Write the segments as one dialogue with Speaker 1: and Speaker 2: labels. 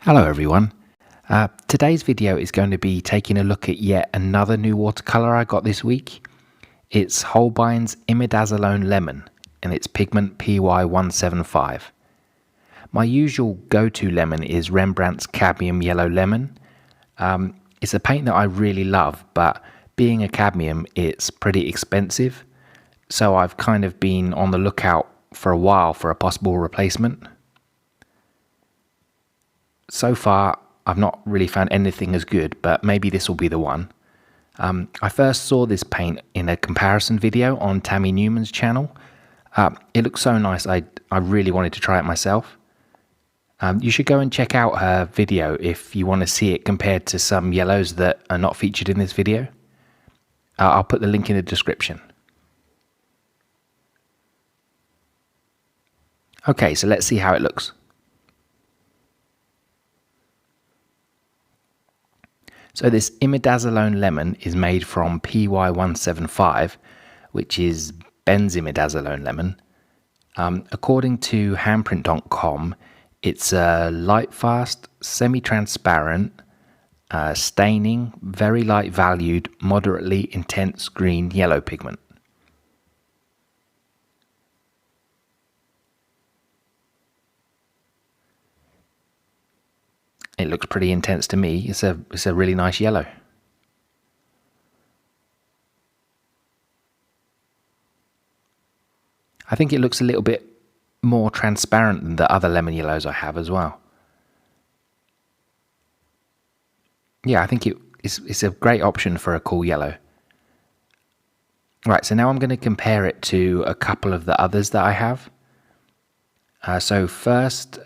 Speaker 1: Hello everyone. Today's video is going to be taking a look at yet another new watercolor I got this week. It's Holbein's Imidazolone Lemon and its pigment PY175. My usual go-to lemon is Rembrandt's Cadmium Yellow Lemon. It's a paint that I really love, but being a cadmium, it's pretty expensive. So I've kind of been on the lookout for a while for a possible replacement. So far, I've not really found anything as good, but maybe this will be the one. I first saw this paint in a comparison video on Tammy Newman's channel. It looks so nice, I really wanted to try it myself. You should go and check out her video if you want to see it compared to some yellows that are not featured in this video. I'll put the link in the description. Okay, so let's see how it looks. So this Imidazolone Lemon is made from PY175, which is benzimidazolone lemon. According to handprint.com, it's a light-fast, semi-transparent, staining, very light valued, moderately intense green yellow pigment. It looks pretty intense to me. It's a really nice yellow. I think it looks a little bit more transparent than the other lemon yellows I have as well. Yeah, I think it's a great option for a cool yellow. Right, so now I'm going to compare it to a couple of the others that I have. So first,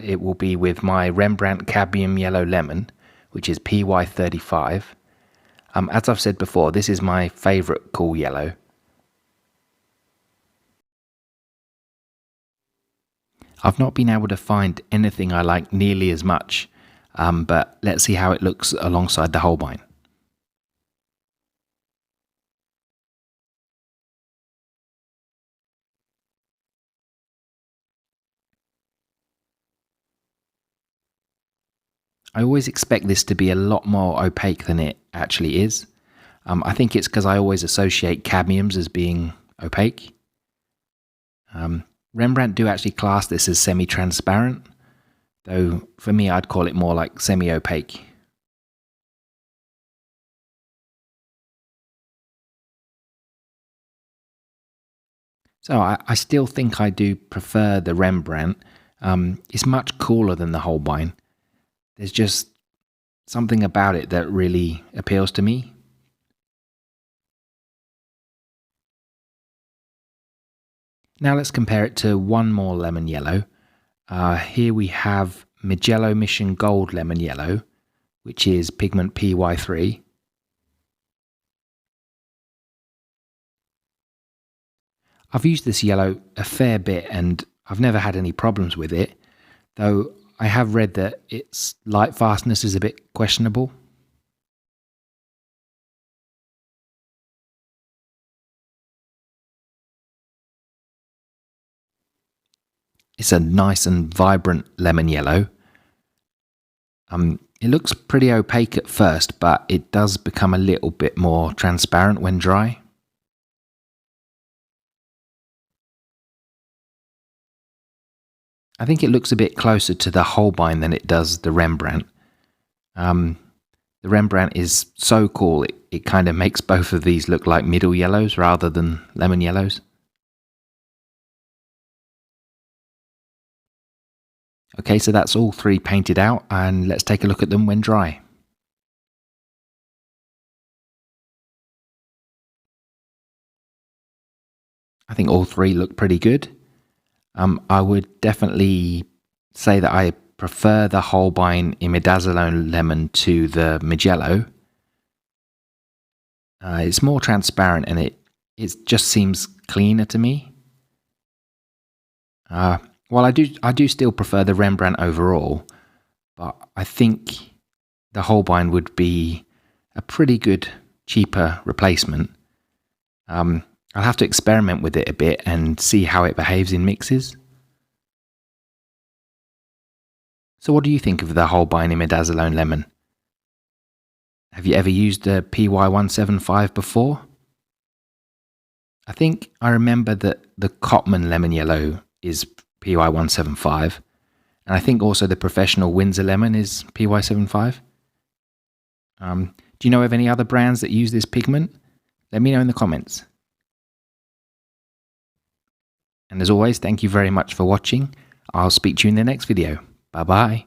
Speaker 1: it will be with my Rembrandt Cadmium Yellow Lemon, which is PY35. As I've said before, this is my favourite cool yellow. I've not been able to find anything I like nearly as much, but let's see how it looks alongside the Holbein. I always expect this to be a lot more opaque than it actually is. I think it's because I always associate cadmiums as being opaque. Rembrandt do actually class this as semi-transparent, though for me I'd call it more like semi-opaque. So I still think I do prefer the Rembrandt. It's much cooler than the Holbein. There's just something about it that really appeals to me. Now let's compare it to one more lemon yellow. Here we have Mugello Mission Gold Lemon Yellow, which is pigment PY3. I've used this yellow a fair bit and I've never had any problems with it, though I have read that its light fastness is a bit questionable. It's a nice and vibrant lemon yellow. It looks pretty opaque at first, but it does become a little bit more transparent when dry. I think it looks a bit closer to the Holbein than it does the Rembrandt. The Rembrandt is so cool, it kind of makes both of these look like middle yellows rather than lemon yellows. Okay, so that's all three painted out, and let's take a look at them when dry. I think all three look pretty good. I would definitely say that I prefer the Holbein Imidazolone Lemon to the Mugello. It's more transparent and it just seems cleaner to me. Well, I do still prefer the Rembrandt overall, but I think the Holbein would be a pretty good, cheaper replacement. I'll have to experiment with it a bit and see how it behaves in mixes. So what do you think of the Holbein Imidazolone Lemon? Have you ever used a PY175 before? I think I remember that the Cotman Lemon Yellow is PY175, and I think also the Professional Windsor Lemon is PY75. Do you know of any other brands that use this pigment? Let me know in the comments. And as always, thank you very much for watching. I'll speak to you in the next video. Bye bye.